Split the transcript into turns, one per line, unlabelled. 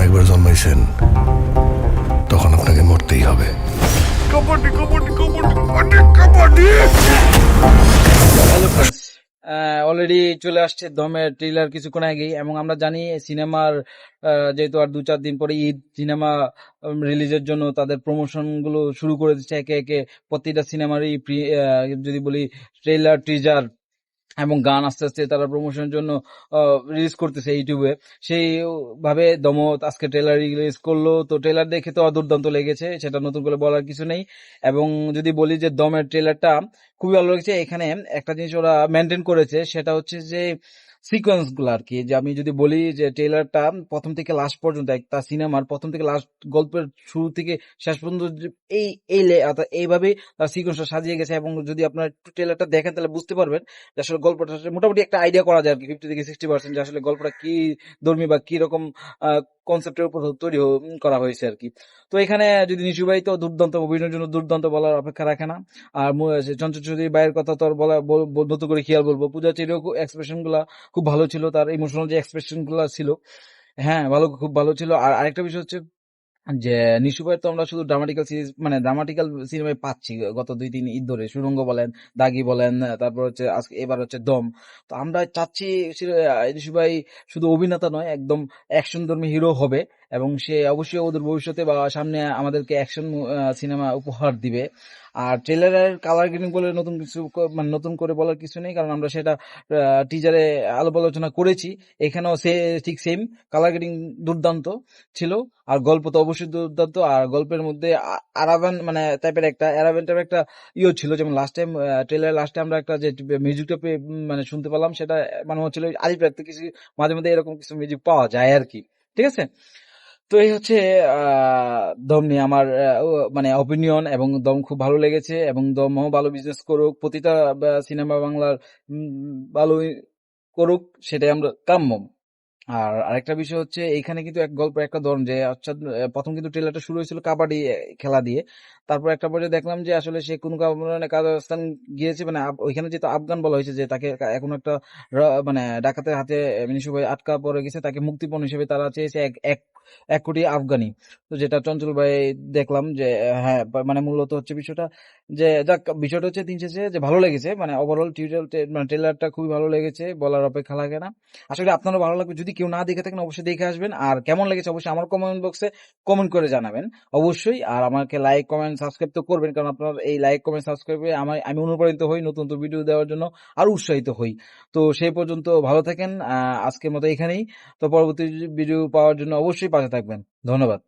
আরেকবার জন্মাইছেন, তখন আপনাকে মরতেই হবে।
Kabaddi kabaddi kabaddi kabaddi kabaddi. Hello friends, already চলে আসছে দমের ট্রেলার কিছুক্ষণ আগেই, এবং আমরা জানি সিনেমার যেহেতু আর 2-4 দিন পরে ঈদ, সিনেমা রিলিজের জন্য তাদের প্রমোশন গুলো শুরু করে দিচ্ছে একে একে। প্রতিটা সিনেমারই যদি বলি ট্রেলার, টিজার এবং গান আস্তে আস্তে তারা প্রমোশনের জন্য রিলিজ করতেছে ইউটিউবে। সেই ভাবে দমত আজকে ট্রেলার রিলিজ করলো, তো ট্রেলার দেখে তো দুর্দান্ত লেগেছে, সেটা নতুন করে বলার কিছু নেই। এবং যদি বলি যে দমের ট্রেলারটা খুবই ভালো লেগেছে, এখানে একটা জিনিস ওরা মেনটেন করেছে, সেটা হচ্ছে যে সিকোয়েন্স গুলো আর কি। যে আমি যদি বলি যে ট্রেলারটা প্রথম থেকে লাস্ট পর্যন্ত, একটা সিনেমার প্রথম থেকে লাস্ট, গল্পের শুরু থেকে শেষ পর্যন্ত এই এই অর্থাৎ এইভাবে তার সিকোয়েন্সটা সাজিয়ে গেছে। এবং যদি আপনার একটু ট্রেলারটা দেখেন তাহলে বুঝতে পারবেন যে আসলে গল্পটা মোটামুটি একটা আইডিয়া করা যায় আর কি, 50 থেকে 60% যে আসলে গল্পটা কি ধর্মী বা কি রকম কনসেপ্টের উপর তৈরি করা হয়েছে আর কি। তো এখানে যদি নিশু ভাই তো দুর্দান্ত, অভিনয়ের জন্য দুর্দান্ত, বলার অপেক্ষা রাখে না। আর চঞ্চল চৌধুরী ভাইয়ের কথা তো আর নতুন করে কি আর বলবো। পূজা চেরিও এক্সপ্রেশন গুলা খুব ভালো ছিল, তার ইমোশনাল যে এক্সপ্রেশন গুলা ছিল, হ্যাঁ ভালো, খুব ভালো ছিল। আর আরেকটা বিষয় হচ্ছে যে নিশু ভাইয়ের তো আমরা শুধু ড্রামাটিক্যাল সিরিজ, মানে ড্রামাটিক্যাল সিনেমায় পাচ্ছি গত 2-3 ঈদ ধরে, সুড়ঙ্গ বলেন, দাগি বলেন, তারপর হচ্ছে আজকে এবার হচ্ছে দম। তো আমরা চাচ্ছি নিশু ভাই শুধু অভিনেতা নয়, একদম অ্যাকশন ধর্মী হিরো হবে, এবং সে অবশ্যই ওদের ভবিষ্যতে বা সামনে আমাদেরকে অ্যাকশন সিনেমা উপহার দিবে। আর ট্রেলারের কালার গ্রেডিং বলে নতুন কিছু মানে নতুন করে বলার কিছু নেই, কারণ আমরা সেটা টিজারে আলাপ আলোচনা করেছি। এখানেও ঠিক সেম, কালার গ্রেডিং দুর্দান্ত ছিল। আর গল্প তো অবশ্যই দুর্দান্ত। আর গল্পের মধ্যে আরাবান মানে টাইপের একটা অ্যারাবেন টাইপের একটা ছিল, যেমন লাস্ট টাইম ট্রেলার লাস্টে আমরা একটা যে মিউজিকটা মানে শুনতে পেলাম, সেটা মনে হচ্ছিল আলিফ রাখতে কিছু, মাঝে মধ্যে এরকম কিছু মিউজিক পাওয়া যায় আর কি। ঠিক আছে, তো এই হচ্ছে দম নিয়ে আমার মানে অপিনিয়ন। এবং দম খুব ভালো লেগেছে, এবং দমও ভালো বিজনেস করুক, প্রতিটা সিনেমা বাংলার ভালো করুক, সেটাই আমরা কাম্য। আর আরেকটা বিষয় হচ্ছে, এইখানে কিন্তু এক গল্প একটা ধরন যে আচ্ছা, প্রথম কিন্তু ট্রেলারটা শুরু হয়েছিল কাবাডি খেলা দিয়ে। তারপর একটা পর্যায়ে দেখলাম যে আসলে সে কোন কারণে কাজাখস্তান গিয়েছে, মানে ওইখানে যেহেতু আফগান বলা হয়েছে, যে তাকে এখন একটা মানে ডাকাতের হাতে মিনিশু ভাই আটকা পড়ে গেছে, তাকে মুক্তিপণ হিসেবে তারা চেয়েছে 1 কোটি আফগানি। তো যেটা চঞ্চল ভাই দেখলাম যে হ্যাঁ, মানে মূলত হচ্ছে বিষয়টা যে যাক, বিষয়টা হচ্ছে দিন শেষে যে ভালো লেগেছে, মানে ওভারঅল মানে ট্রেলারটা খুবই ভালো লেগেছে, বলার অপেক্ষা লাগে না। আশা করি আপনারও ভালো লাগবে। যদি কেউ না দেখে থাকেন অবশ্যই দেখে আসবেন। আর কেমন লেগেছে অবশ্যই আমার কমেন্ট বক্সে কমেন্ট করে জানাবেন অবশ্যই। আর আমাকে লাইক, কমেন্ট, সাবস্ক্রাইব তো করবেন, কারণ আপনার এই লাইক, কমেন্ট, সাবস্ক্রাইবে আমি অনুপ্রাণিত হই নতুন নতুন ভিডিও দেওয়ার জন্য, আর উৎসাহিত হই। তো সেই পর্যন্ত ভালো থাকেন, আজকের মতো এখানেই। তো পরবর্তী ভিডিও পাওয়ার জন্য অবশ্যই পাশে থাকবেন। ধন্যবাদ।